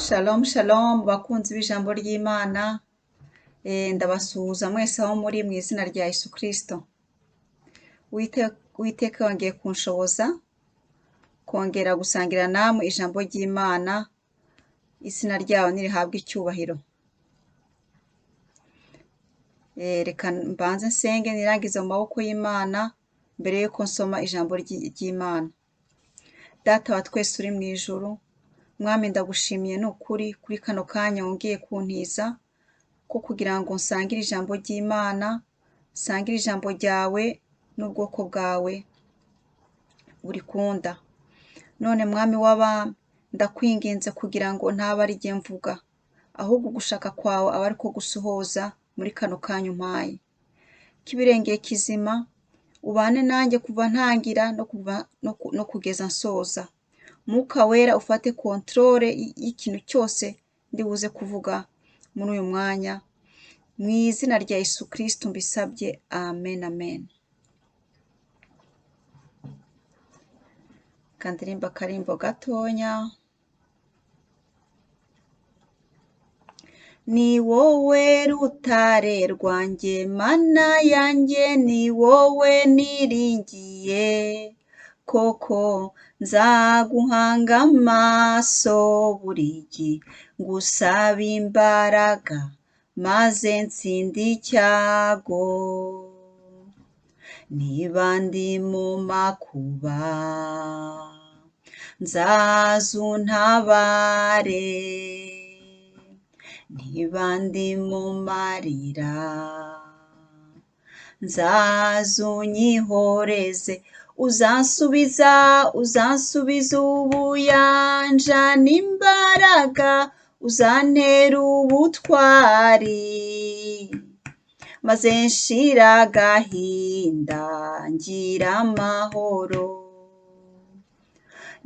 Shalom shalom bakunzi b'ijambo ry'Imana, ndabasuhuza mwese aho muri mu izina rya Yesu Kristo. Uwiteka yongeye kunshoboza kongera gusangira namwe ijambo ry'Imana, izina ryayo nirihabwe icyubahiro. Reka mbanze nsenge nirangize mu maboko y'Imana mbere yuko nsoma ijambo ry'Imana. Data wa twese uri mu ijuru, Mwami ndagushimiye n'ukuri kuri kano kanya wongeye kuntiza ko kugira ngo nsangire ijambo ry'Imana, nsangire ijambo ryawe n'ubwoko bwawe burikunda. None Mwami w'abami, ndakwinginze kugira ngo ntaba ari jye mvuga, ahubwo gushaka kwawe aba ariko gusohoza muri kano kanya umpaye. K'ibirengeye kizima, ubane nanjye kuva ntangira no kugeza nsoza. Mwuka wera ufate controle y'ikintu cyose ndibuze kuvuga muri uyu mwanya, mu izina rya Yesu Kristo mbisabye, amen amen. Kandirimba akarimbo gatonya. Ni wowe rutare rwanjye, mana yanjye, ni wowe niringiye, koko nzaguhanga amaso buri gihe, ngusaba imbaraga maze nsinde icyago. Niba ndi mu makuba, nzaza untabare, niba ndi mu marira, nzaza unyihoreze. Uzansubiza ubuyanja n'imbaraga, uzantera ubutwari, maze nshira agahinda ngira amahoro.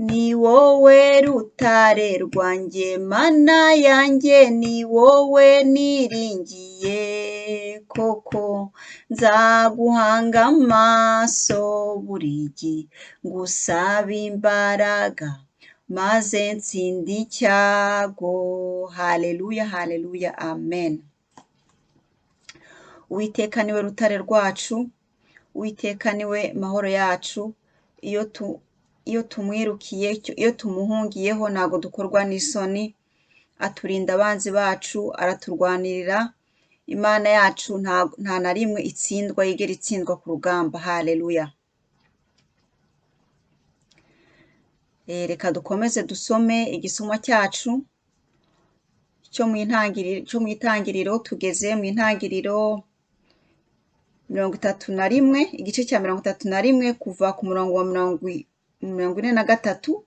Ni wowe rutare rwanjye, mana yanjye, ni wowe niringiye, koko nzaguhanga amaso buri gihe, ngusaba imbaraga maze nsinde icyago. Haleluya haleluya amen. Uwiteka niwe rutare rwacu, Uwiteka niwe mahoro yacu. Iyo tumwirukiye, iyo tumuhungiyeho ntabwo dukorwa n'isoni. Aturinda abanzi bacu, araturwanirira. Imana yacu nta na rimwe itsindwa, yigera itsindwa ku rugamba. Haleluya. Reka dukomeze dusome igisomwa cyacu cyo mu itangiriro. Tugeze mu intangiriro 31, igice cya 31 kuva ku murongo wa 43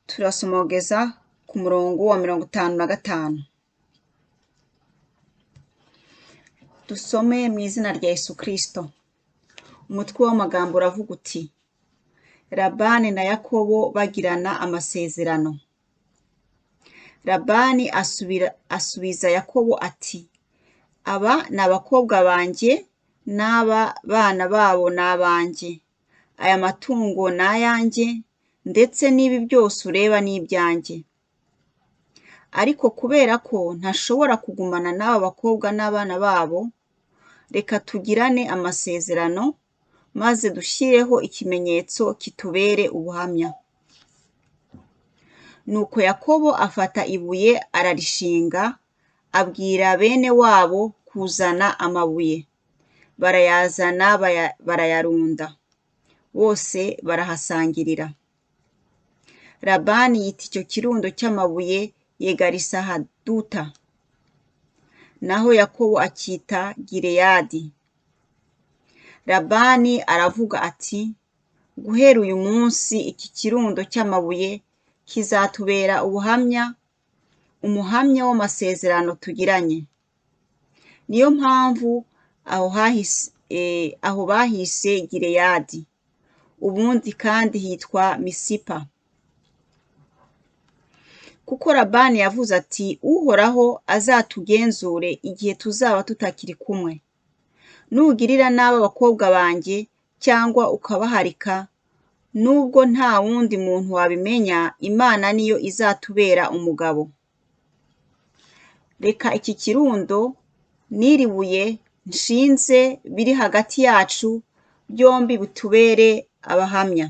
turasoma kugeza ku murongo wa 55. Dusome mu izina rya Yesu Kristo. Umutwe w'amagambo uravuga uti: Labani na Yakobo bagirana amasezerano. Labani asubiza Yakobo ati: aba ni abakobwa banjye, n'aba bana babo ni abanjye, aya matungo ni ayanjye, ndetse n'ibi byose ureba ni ibyanjye. Ariko kubera ko ntashobora kugumana n'aba bakobwa n'abana babo, reka tugirane amasezerano, maze dushyireho ikimenyetso kitubere ubuhamya. Nuko Yakobo afata ibuye ararishinga, abwira bene wabo kuzana amabuye. Barayazana barayarunda, bose barahasangirira. Labani yita icyo kirundo cy'amabuye Yegarisahaduta, naho Yakobo akita Gileyadi. Labani aravuga ati: guhera uyu munsi iki kirundo cy'amabuye kizatubera umuhamya w'amasezerano tugiranye. Niyo mpamvu aho bahise Gileyadi, ubundi kandi hitwa Misipa. Kuko Labani yavuze ati: Uhoraho azatugenzure igihe tuzaba tutakiri kumwe. Nugirira nabi abakobwa banjye cyangwa ukabaharika, nubwo nta wundi muntu wabimenya, Imana niyo izatubera umugabo. Reka iki kirundo n'iri buye nshinze biri hagati yacu byombi bitubere abahamya.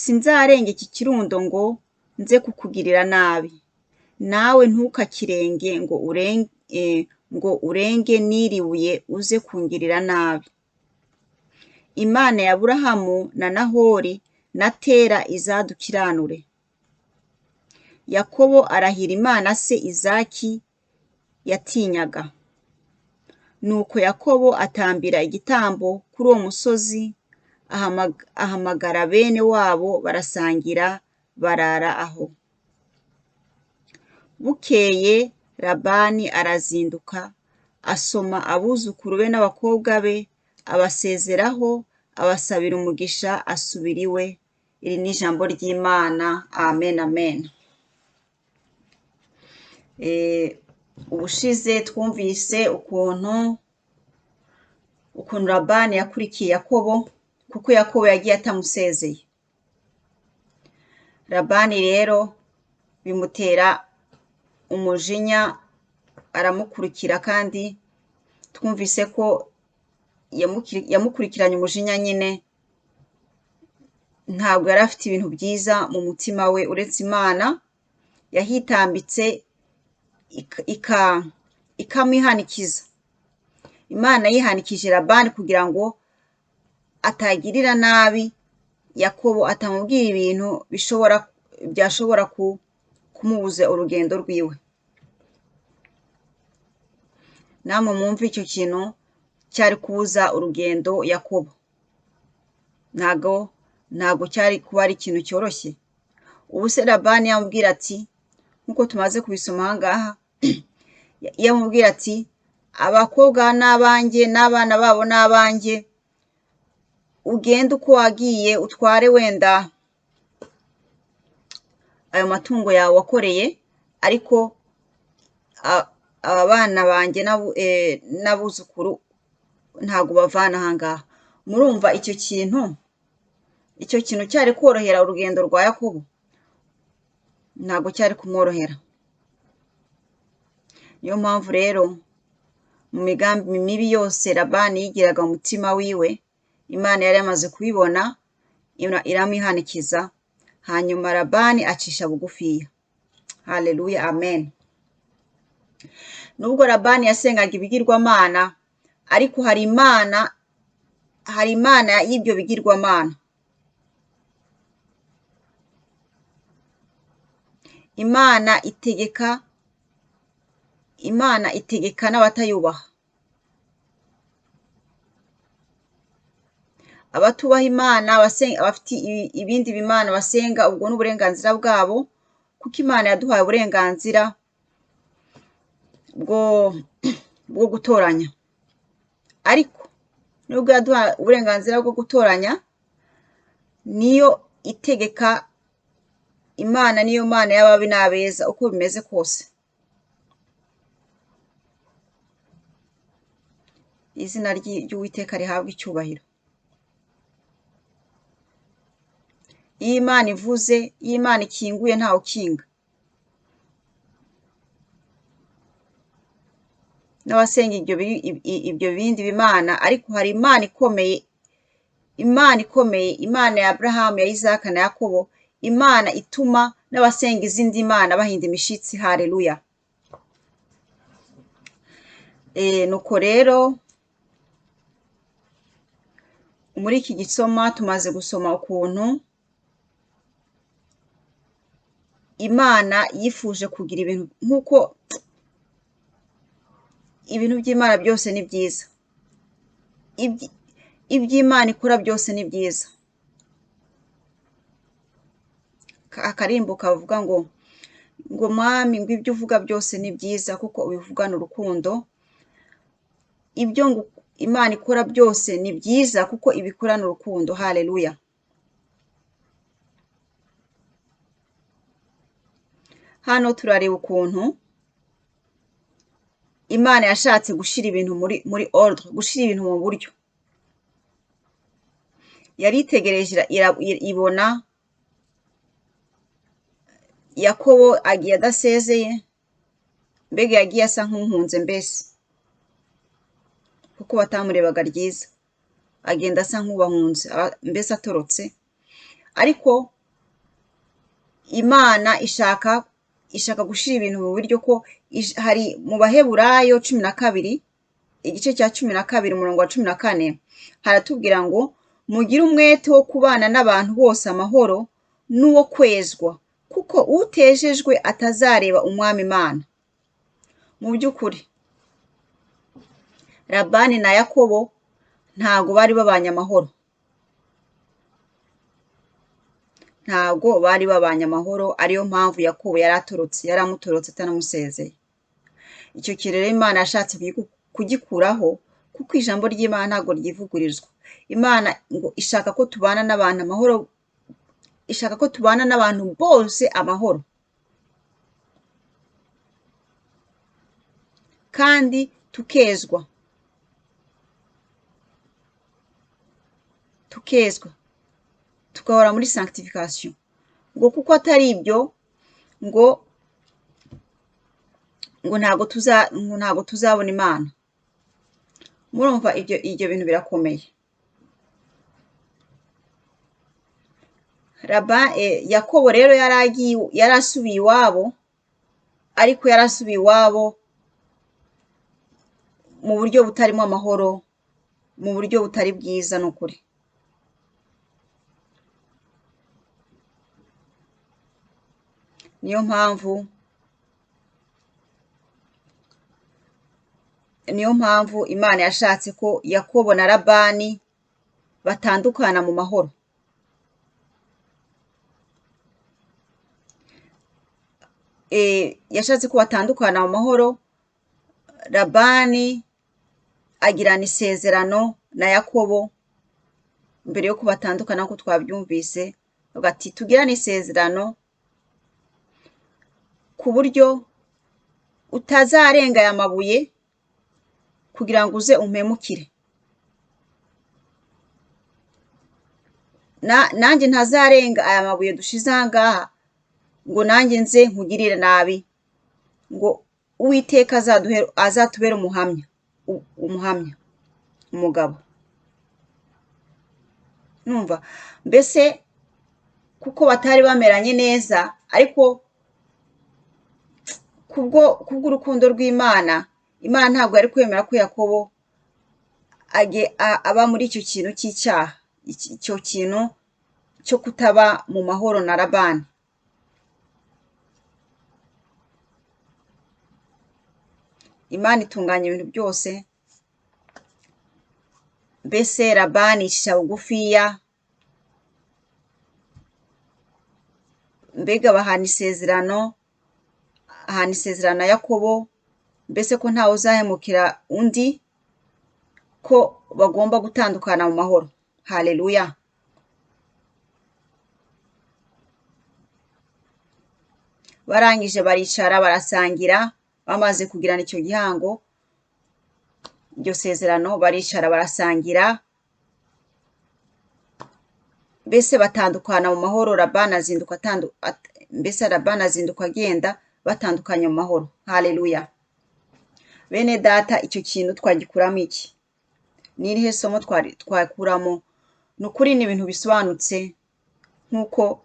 Sinzarenga iki kirundo ngo nze kukugirira nabi, nawe ntukakirenge ngo urenge n'iri buye uze kungirira nabi. Imana ya Aburahamu na Nahori na Tera izadukiranure. Yakobo arahira Imana se Izaki yatinyaga. Nuko Yakobo atambira igitambo kuri uwo musozi, ahamagara bene wabo barasangira, barara aho. Bukeye Labani arazinduka, asoma abuzukuru be n'abakobwa be, abasezeraho, abasabira umugisha, asubira iwe. Iri ni ijambo ry'Imana. Amen, amen. Ubushize twumvise ukuntu Labani yakurikiye Yakobo, kuko Yakobo yagiye atamusezeye. Labani rero bimutera umujinya, aramukurikira, kandi twumvise ko yamukurikiranye umujinya nyine. Ntabwo yari afite ibintu byiza mu mutima we uretse Imana. Yahitambitse ikamwihanikiza. Imana yihanikije Labani kugira ngo atagirira nabi Yakobo, atamubwira ibintu byashobora kumubuza urugendo rwiwe. Namwe mwumve icyo kintu cyari kubuza urugendo Yakobo. Ntabwo cyari kuba ari ikintu cyoroshye. Ubu se Labani yamubwira ati, nk'uko tumaze kubisoma aha ngaha, yamubwira ati abakobwa n'abanjye n'abana babo n'abanjye, ugende uko wagiye, utware wenda ayo matungo yawe wakoreye, ariko aba bana banjye n'abuzukuru ntabwo bavana aha ngaha. Murumva icyo kintu cyari korohera urugendo rwa Yakobo? Ntabwo cyari kumworohera. Niyo mpamvu rero mu migambi mibi yose Labani yigiraga mu mutima wiwe, Imana yari yamaze kubibona, iramwihanikiza. Hanyuma Labani acisha bugufiya. Haleluya, amen. Nubwo Labani yasengaga ibigirwamana, ariko hari Imana y'ibyo bigirwamana. Imana itegeka n'abatayubaha. Abatubaha Imana, abafite ibindi bimana basenga, ubwo n'uburenganzira bwabo, kuko Imana yaduhaye uburenganzira bwo gutoranya. Ariko nubwo yaduhaye uburenganzira bwo gutoranya, niyo itegeka. Imana niyo Mana y'ababi n'abeza, uko bimeze kose. Izina ry'Uwiteka rihabwa icyubahiro. Iyo Imana ivuze, iyo Imana ikinguye, ntawe ukinga. N'abasenga ibyo bindi bimana, ariko hari Imana ikomeye, Imana ya Aburahamu, ya Isaka na Yakobo, Imana ituma n'abasenga izindi mana bahinda imishitsi. Haleluya. Nuko rero muri iki gisoma tumaze gusoma ukuntu Imana yifuje kugira ibintu, nk'uko ibintu by'Imana byose ni byiza. Iby'Imana ikora byose ni byiza. Akarimbo kavuga ngo mwami, ngo ibyo uvuga byose ni byiza, kuko ubivugana urukundo. Ibyo ngo Imana ikora byose ni byiza, kuko ibikorana urukundo. Haleluya. Hano turareba ukuntu Imana yashatse gushyira ibintu muri ordre, gushyira ibintu mu buryo. yaritegereje ibona Yakobo agiye adasezeye, mbega yagiye asa nk'uhunze mbese kuko batamurebaga ryiza, agenda asa nk'ubahunze mbese atorotse. Ariko Imana ishaka gushira ibintu mu buryo ko hari mu Baheburayo 12 igice cya 12 umurongo wa 14 haratubwira ngo mugire umwete wo kubana n'abantu bose amahoro n'uwo kwezwa, kuko utejejwe atazareba umwami Imana. Mu by'ukuri Labani na Yakobo ntago bari babanye amahoro, ntago bari babanye amahoro, ariyo mpamvu Yakobo yaramutorotse atanamusezeye. Icyo kirere Imana yashatse kugikuraho, kuko ijambo ry'Imana ntago ryivugurizwa. Imana ngo ishaka ko tubana n'abantu amahoro, ishaka ko tubana n'abantu bose amahoro, kandi tukezwa tugahora muri sanctification, ngo kuko atari ibyo ngo ntago tuzabona Imana. Murumva ibyo bintu birakomeye. Yakobo rero yarasubiye iwabo, ariko yarasubiye iwabo mu buryo butarimo amahoro, mu buryo butari bwiza n'ukuri. Niyo mpamvu Imana yashatse ko Yakobo na Labani batandukana mu mahoro. Yashatse ko batandukana mu mahoro. Labani agirana isezerano na Yakobo mbere yo kubatandukana, ko twabyumvise, ati tugirane isezerano ku buryo utazarenga aya mabuye kugira ngo uze umpemukire, nanjye ntazarenga aya mabuye dushize aha ngaha ngo nanjye nze nkugirire nabi, ngo Uwiteka azatubere umuhamya, umugabo. Numva mbese kuko batari bameranye neza, ariko kubw'urukundo rw'Imana, Imana ntabwo yari kwemera ko Yakobo aba muri icyo kintu cy'icyaha, icyo kintu cyo kutaba mu mahoro na Labani. Imana itunganya ibintu byose. Mbese Labani icisha bugufiya, mbega bahana isezerano na Yakobo, mbese ko ntawe uzahemukira undi, ko bagomba gutandukana mu mahoro. Haleluya. Barangije baricara barasangira, bamaze kugirana icyo gihango, iryo sezerano, baricara barasangira, mbese batandukana mu mahoro. Labani azinduka agenda, batandukanye mu mahoro. Haleluya. Bene data, icyo kintu twagikuramo iki? Ni irihe somo twakuramo? Ni ukuri ni ibintu bisobanutse nk'uko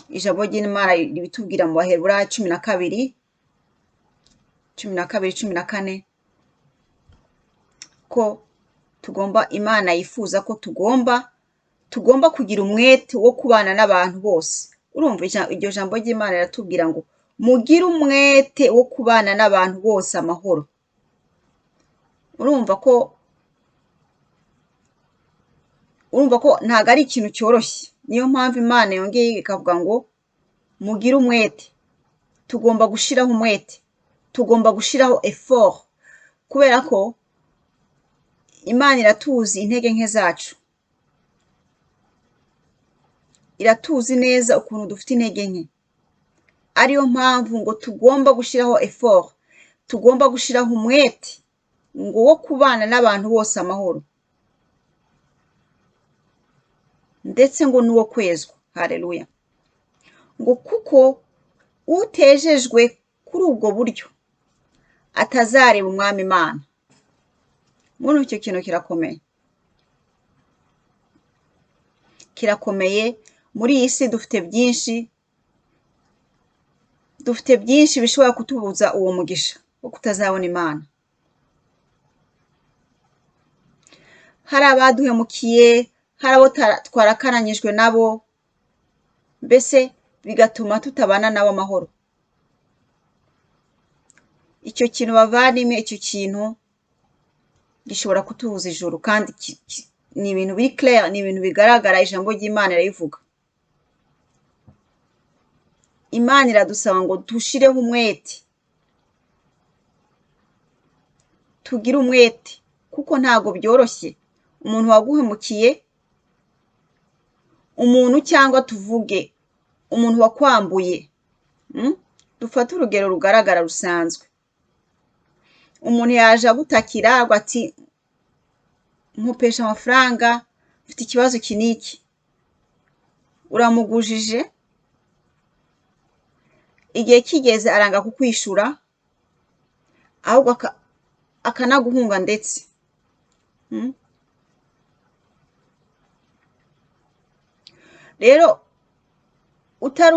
ijambo ry'Imana ribitubwira mu Baheburayo 12:14 ko Imana yifuza ko tugomba kugira umwete wo kubana n'abantu bose. Urumva iryo jambo ry'Imana riratubwira ngo mugire umwete wo kubana n'abantu bose amahoro. Urumva ko ntago ari ikintu cyoroshye. Niyo mpamvu Imana yongeye ikavuga ngo mugire umwete. Tugomba gushiraho umwete, tugomba gushiraho effort, kubera ko Imana iratuzi intege nke zacu, iratuzi neza ukuntu dufite intege nke. Ariyo mpamvu ngo tugomba gushiraho effort, tugomba gushiraho umwete ngo wo kubana n'abantu bose amahoro. ndetse ngo n'uwo kwezwa. Haleluya. Ngo kuko utejejwe kuri ubwo buryo atazareba umwami Imana. Muri icyo kintu kirakomeye. Kirakomeye. Muri iyi si dufite byinshi bishobora kutubuza uwo mugisha wo kutazabona Imana. Hari abaduhemukiye, hari abo twarakaranyijwe nabo, mbese bigatuma tutabana nabo amahoro. Icyo kintu bavandimwe, icyo kintu gishobora kutubuza ijuru, kandi ni ibintu biri clair, ni ibintu bigaragara, ijambo ry'Imana rirabivuga. Imana iradusaba ngo dushireho umwete, tugire umwete, kuko ntago byoroshye. Umuntu waguhemukiye, umuntu cyangwa tuvuge umuntu wakwambuye, dufate urugero rugaragara rusanzwe. Umuntu yaje agutakira ati nkupesha amafaranga, mfite ikibazo iki n'iki. Uramugujije, igihe kigeze aranga kukwishura, ahubwo akanaguhunga ndetse. Rero utari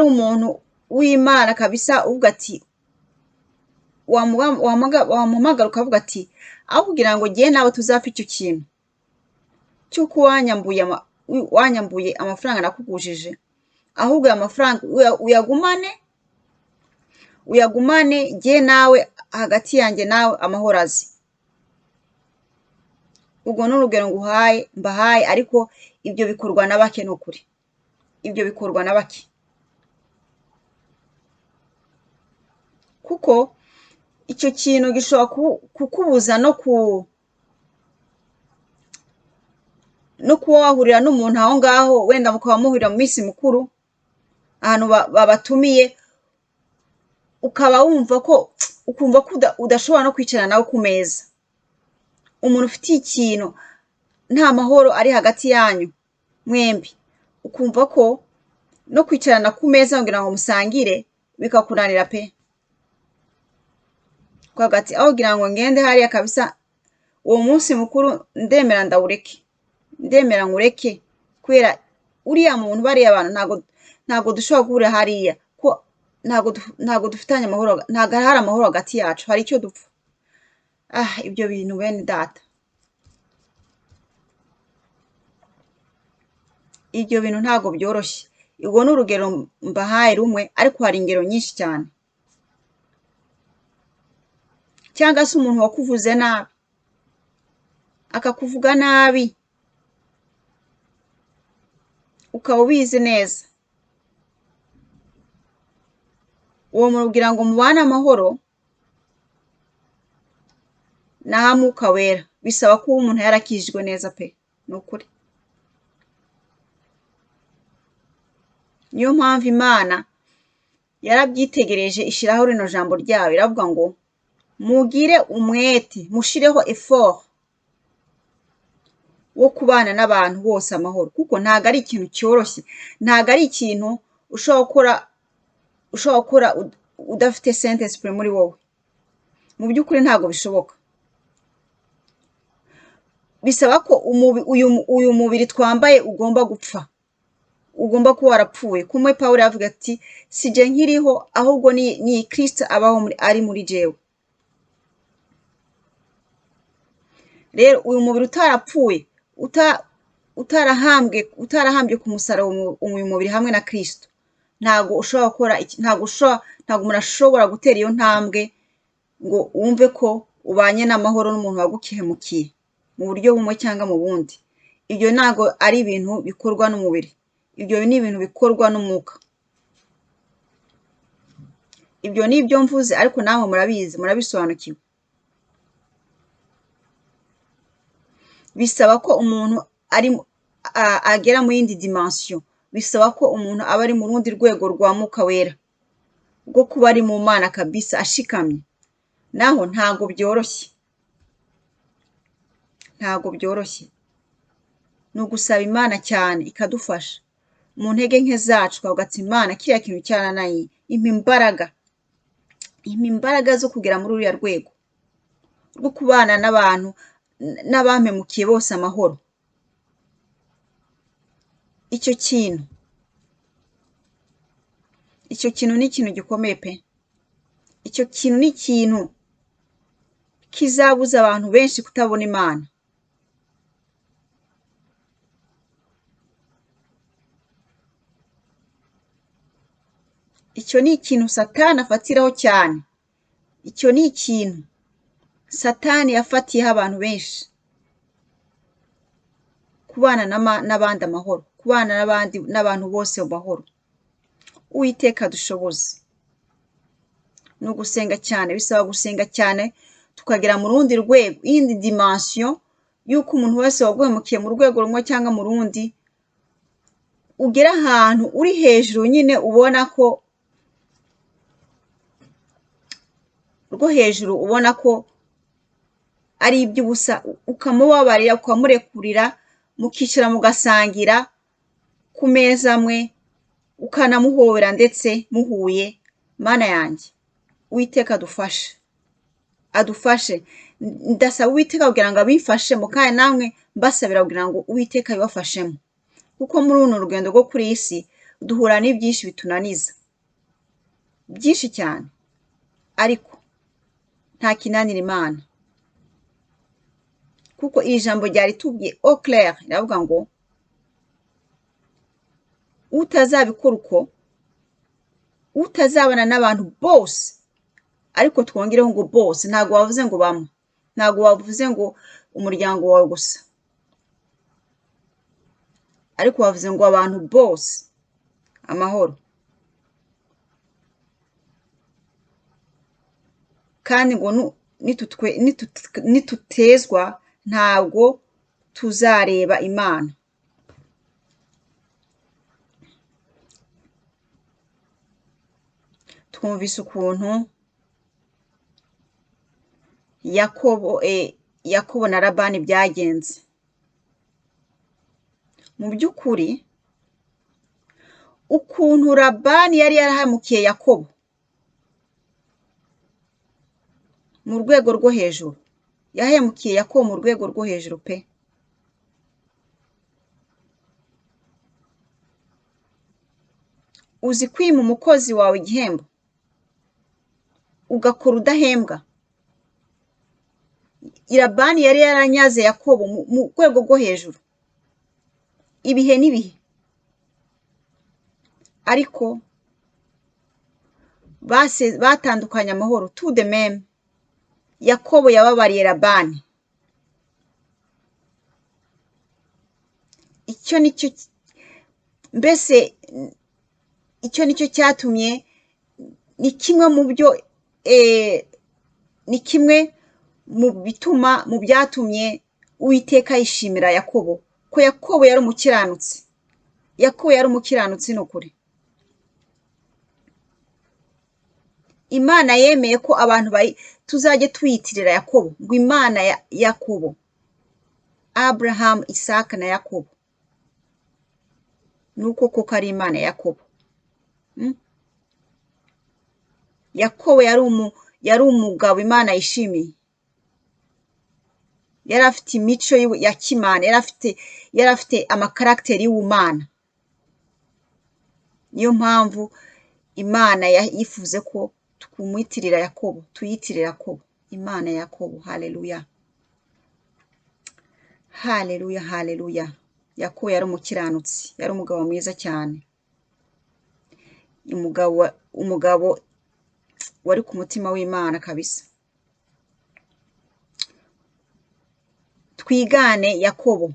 umuntu w'Imana kabisa, uvuga ati wamuhamagara ukavuga ati aho kugira ngo ngiye nawe tuzapfa icyo kintu cy'uko wanyambuye amafaranga nakugujije, ahubwo aya mafaranga uyagumane ngiye nawe, hagati yanjye nawe amahoro azi. Ubwo ni urugero mbahaye, ariko ibyo bikorwa na bake. Ni ukuri, ibyo bikorwa na bake, kuko icyo kintu gishobora kukubuza no kuba wahurira n'umuntu aho ngaho, wenda mukaba muhurira mu minsi mikuru ahantu babatumiye, ukaba ukumva ko udashobora no kwicara nawe ku meza. Umuntu ufitiye ikintu, nta mahoro ari hagati yanyu mwembi, ukumva ko no kwicarana ku meza kugira ngo musangire bikakunanira pe. Kwagati aho kugira ngo ngende hariya kabisa, uwo munsi mukuru ndemera nkureke, kubera uriya muntu, bariya abantu ntago dushobora guhurira hariya, ko ntago dufitanye amahoro, ntago hari amahoro hagati yacu, hari icyo dupfa. Ibyo bintu bene data, ibyo bintu ntago byoroshye. Ubwo ni urugero mbahaye rumwe, ariko hari ingero nyinshi cyane. Cyangwa se umuntu wakuvuze nabi, akakuvuga nabi, ukaba ubizi neza. Uwo muntu kugira ngo mubane amahoro na Mwuka Wera, bisaba ko umuntu yarakijijwe neza pe. Ni ukuri. Niyo mpamvu Imana yarabyitegereje ishyiraho rino jambo ryayo, iravuga ngo mugire umwete, mushireho effort wo kubana n'abantu bose amahoro, kuko ntago ari ikintu cyoroshye, ntago ari ikintu ushobora gukora udafite Saint Esprit muri wowe. Mu by'ukuri ntago bishoboka. Bisaba ko uyu mubiri twambaye ugomba gupfa, ugomba kuba warapfuye. Kumwe Pawulo yavuga ati sije nkiriho, ahubwo ni Kristo abaho ari muri jewe. Rero uyu mubiri utarapfuye, utarahambye ku musaraba uyu mubiri hamwe na Kristo, ntago umuntu ashobora gutera iyo ntambwe ngo wumve ko ubanye n'amahoro n'umuntu waguhemukiye mu buryo bumwe cyangwa mu bundi. Ibyo ntago ari ibintu bikorwa n'umubiri, ibyo ni ibintu bikorwa n'umwuka. Ibyo ni ibyo mvuze, ariko namwe murabizi, murabisobanukiwe. Bisaba ko umuntu agera mu yindi dimension, bisaba ko umuntu aba ari mu rundi rwego rwa Mwuka Wera, rwo kuba ari mu Mana kabisa, ashikamye. Naho ntago byoroshye, ntabwo byoroshye. Ni ugusaba Imana cyane ikadufasha mu ntege nke zacu, twavuga ati Imana kiriya kintu cyarananiye, impa imbaraga zo kugera muri uriya rwego rwo kubana n'abantu n'abampemukiye bose amahoro. Icyo kintu ni ikintu gikomeye pe. Icyo kintu ni ikintu kizabuza abantu benshi kutabona Imana. Icyo ni ikintu Satani afatiraho cyane. Icyo ni ikintu Satani yafatiyeho abantu benshi. Kubana n'abandi amahoro, kubana n'abantu bose mu mahoro. Uwiteka dushoboze. Ni ugusenga cyane, bisaba gusenga cyane tukagera mu rundi rwego, iyindi dimension y'uko umuntu wese waguhemukiye mu rwego rumwe cyangwa mu rundi, ugera ahantu uri hejuru nyine ubona ko rwo hejuru ubona ko ari iby'ubusa, ukamubabarira, ukamurekurira, mukicara mugasangira ku meza amwe, ukanamuhobera ndetse muhuye. Mana yanjye, Uwiteka adufashe. Ndasaba Uwiteka kugira ngo abifashemo, kandi namwe mbasabira kugira ngo Uwiteka abibafashemo, kuko muri runo rugendo rwo kuri iyi si duhura n'ibyinshi bitunaniza, byinshi cyane, ariko nta kinanira Imana, kuko iri jambo ryari tubwiye au clair, riravuga ngo utazabikora uko, utazabana n'abantu bose, ariko twongereho ngo bose, ntabwo wavuze ngo bamwe, ntabwo wavuze ngo umuryango wawe gusa, ariko wavuze ngo abantu bose amahoro. Kandi ngo nitutezwa ntabwo tuzareba Imana. Twumvise ukuntu Yakobo na Labani byagenze. Mu by'ukuri ukuntu Labani yari yarahemukiye Yakobo mu rwego rwo hejuru, yahemukiye Yakobo mu rwego rwo hejuru pe. Uzi kwima umukozi wawe igihembo ugakora udahembwa. Labani yari yaranyaze Yakobo mu rwego rwo hejuru, ibihe n'ibihe, ariko batandukanye amahoro tout de même. Yakobo yababariye Labani. Icyo nicyo cyatumye, ni kimwe mu byatumye Uwiteka yishimira Yakobo, ko Yakobo yari umukiranutsi. Yakobo yari umukiranutsi ni ukuri. Imana yemeye ko abantu tuzajye tuyitirira Yakobo, ngo Imana ya Yakobo, Abraham, Isaka na Yakobo. Nuko koko ari Imana ya Yakobo. Yakobo yari umugabo Imana yishimiye. Yari afite imico ya kimana, yari afite amakaragiteri y'ubumana. Niyo mpamvu Imana yifuze ko twumwitirira Yakobo, tuyitirira Yakobo, Imana ya Yakobo. Haleluya, haleluya, haleluya. Yakobo yari umukiranutsi, yari umugabo mwiza cyane, umugabo wari ku mutima w'Imana kabisa. Twigane Yakobo,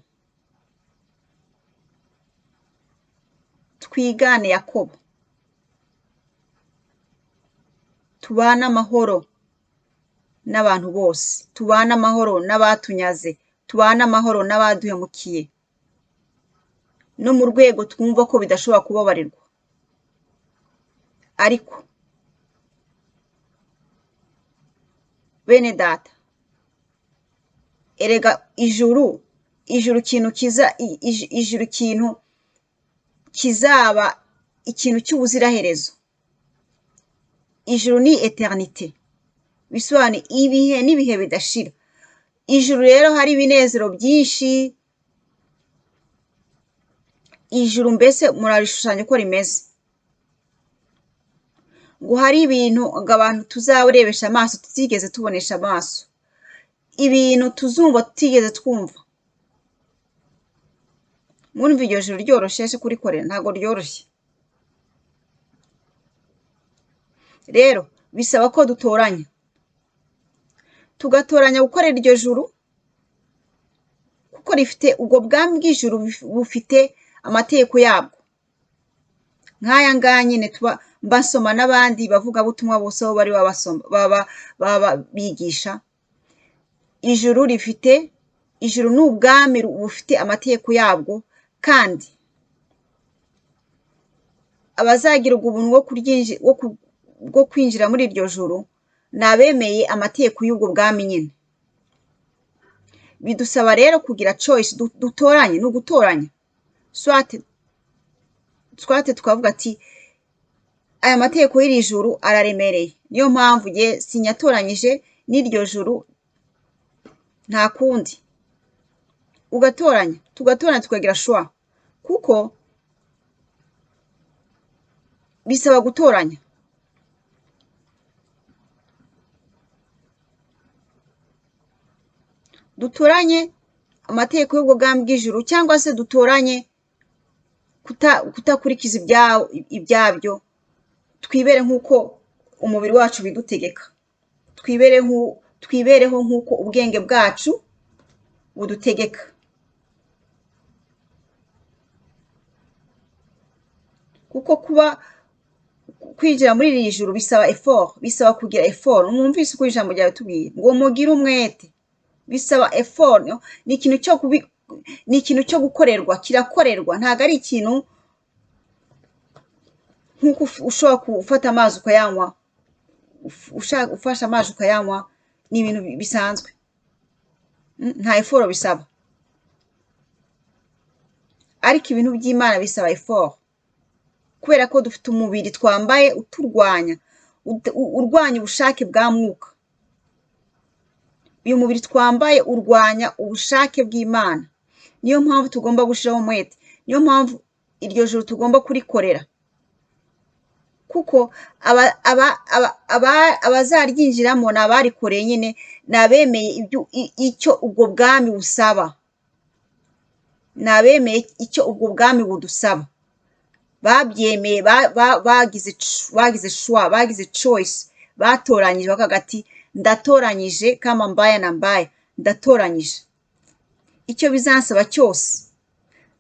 twigane Yakobo, tubane amahoro n'abantu bose, tubane amahoro n'abatunyaze, tubane amahoro n'abaduhemukiye, no mu rwego twumva ko bidashobora kubabarirwa. Ariko bene data, erega ijuru ikintu ijuru ikintu kizaba ikintu cy'ubuziraherezo. Ijuru ni eternite, bisobanuye ibihe n'ibihe bidashira. Ijuru rero hari ibinezero byinshi. Ijuru mbese murarishushanya uko rimeze, ngo hari ibintu ngo abantu tuzarebesha amaso tutigeze tubonesha amaso, ibintu tuzumva tutigeze twumva. Mwumva iryo juru ryoroshye se kurikorera? Ntabwo ryoroshye. Rero bisaba ko dutoranya, tugatoranya gukorera iryo juru, kuko rifite ubwo bwami bw'ijuru bufite amategeko yabwo. Nk'aya ngaya nyine basoma n'abandi bavuga butumwa bose aho bari baba bigisha. Ijuru ni ubwami bufite amategeko yabwo, kandi abazagira ubuntu bwo kwinjira muri iryo juru ni abemeye amategeko y'ubwo bwami nyine. Bidusaba rero kugira choice, dutoranye, ni ugutoranya. Swate tukavuga ati aya mategeko y'iri juru araremereye, niyo mpamvu nge sinyatoranyije n'iryo juru, nta kundi. Tugatoranya tukagira choix, kuko bisaba gutoranya. Dutoranye amategeko y'ubwo bwami bw'ijuru, cyangwa se dutoranye kutakurikiza ibyabyo, twibere nk'uko umubiri wacu bidutegeka, twibereho nk'uko ubwenge bwacu budutegeka. Kuko kwinjira muri iri juru bisaba effort, bisaba kugira effort. Mwumvise uko ijambo ryawe tubwira ngo mugire umwete, bisaba effort. Ni ikintu cyo gukorerwa, kirakorerwa, ntabwo ari ikintu nk'uko ushobora gufata amazi ukayanywa. Ufashe amazi ukayanywa ni ibintu bisanzwe, nta effort bisaba. Ariko ibintu by'Imana bisaba effort, kubera ko dufite umubiri twambaye urwanya ubushake bwa mwuka. Uyu mubiri twambaye urwanya ubushake bw'Imana. Niyo mpamvu tugomba gushyiraho umwete, niyo mpamvu iryo juru tugomba kurikorera, kuko abazaryinjiramo ni abarikoreye nyine, ni abemeye icyo ubwo bwami busaba, ni abemeye icyo ubwo bwami budusaba. Babyemeye, bagize choice, batoranyije bakavuga ati ndatoranyije, kama mbaya na mbaya, ndatoranyije. Icyo bizansaba cyose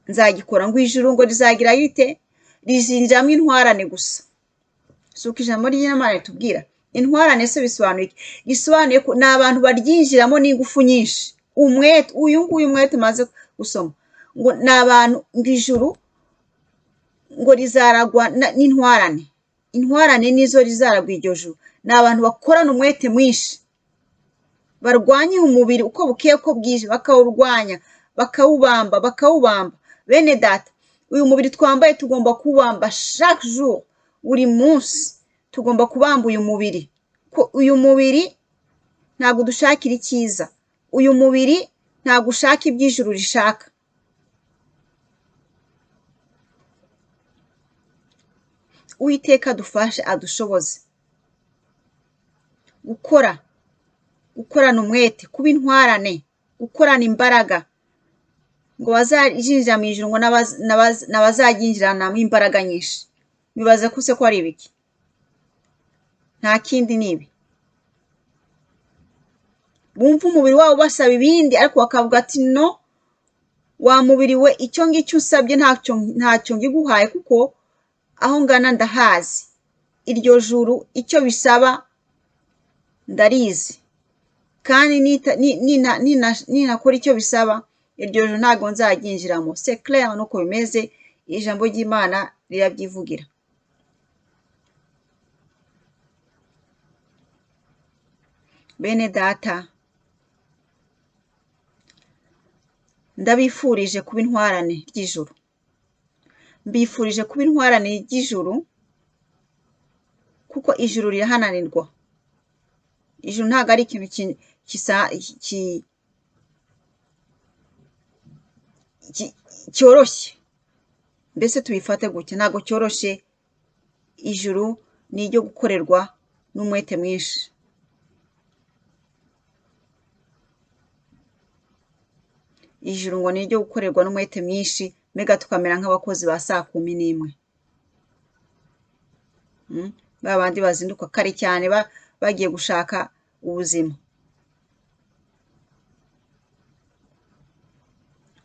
nzagikora. Ngo ijuru ngo rizagira rite? Rizinjiramo intwarane gusa. Si uko ijambo ry'Imana ritubwira? Intwarane se bisobanuye iki? Bisobanuye ko ni abantu baryinjiramo n'ingufu nyinshi, umwete. Uyu nguyu umwete maze gusoma, ngo ni abantu, ngo ijuru ngo rizaragwa n'intwarane. Intwarane nizo rizaragwa iryo juru. Ni abantu bakorana umwete mwinshi, barwanya umubiri uko bukeye uko bwije, bakawurwanya, bakawubamba. Bene data, uyu mubiri twambaye tugomba kuwubamba chaque jour, buri munsi tugomba kubamba uyu mubiri. Ko uyu mubiri ntabwo dushakira icyiza, uyu mubiri ntabwo ushaka iby'ijuru rishaka. Uwiteka adufashe, adushoboze gukorana umwete, kuba intwarane, gukorana imbaraga, ngo bazaryinjira mu ijuru, ngo n'abazaryinjiranamo imbaraga nyinshi. Bibaza ko se ko ari ibiki? Nta kindi ni ibi. Bumva umubiri wabo basaba ibindi, ariko bakavuga ati no, wa mubiri we, icyo ngicyo usabye ntacyo ngiguhaye, kuko aho ngana ndahazi. Iryo juru icyo bisaba ndarizi, kandi ninakora icyo bisaba, iryo juru ntabwo nzaryinjiramo. C'est clair nuko bimeze, ijambo ry'Imana rirabyivugira. Bene data, ndabifurije kuba intwarane ry'ijuru. Mbifurije kuba intwarane ry'ijuru kuko ijuru rirahananirwa. Ijuru ntabwo ari ikintu cyoroshye, mbese tubifate gutya, ntabwo cyoroshye. Ijuru ni iryo gukorerwa n'umwete mwinshi. Ijuru ngo ni iryo gukorerwa n'umwete mwinshi, mbega tukamera nk'abakozi ba 11:00. Ba bandi bazinduka kare cyane bagiye gushaka ubuzima.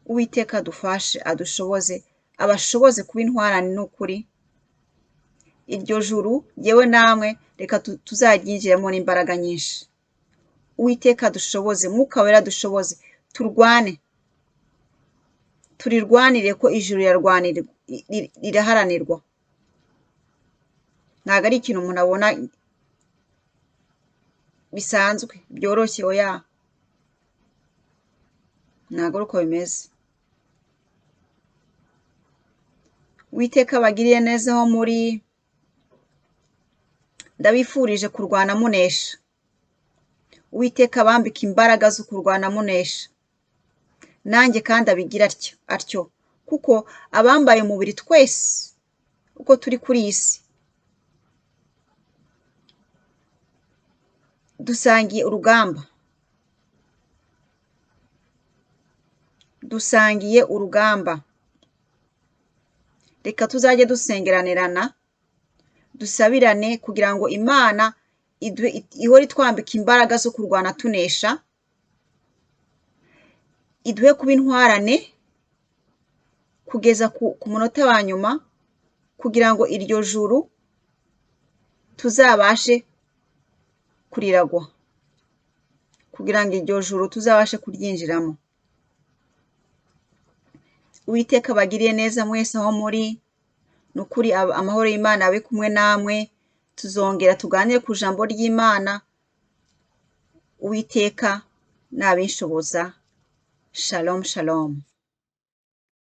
Uwiteka adufashe, adushoboze, abashoboze kuba intwarane n'ukuri. Iryo juru yewe namwe reka tuzaryinjiremo n'imbaraga nyinshi. Uwiteka adushoboze, Mwuka Wera adushoboze, turwane, turirwanire ko ijuru riraharanirwa. Ntabwo ari ikintu umuntu abona bisanzwe byoroshye, oya, ntabwo ari uko bimeze. Uwiteka abagiriye neza aho muri, ndabifurije kurwana munesha. Uwiteka abambika imbaraga zo kurwana munesha, nanjye kandi abigira atyo, kuko abambaye umubiri twese uko turi kuri iyi si dusangiye urugamba. Reka tuzajye dusengeranirana, dusabirane kugira ngo Imana ihore itwambika imbaraga zo kurwana tunesha, iduhe kuba intwarane kugeza ku munota wa nyuma, kugira ngo iryo juru tuzabashe kuriragwa, kugira ngo iryo juru tuzabashe kuryinjiramo. Uwiteka abagiriye neza mwese aho muri, ni ukuri amahoro y'Imana abe kumwe namwe. Tuzongera tuganire ku ijambo ry'Imana. Uwiteka nabinshoboza. Shalom shalom.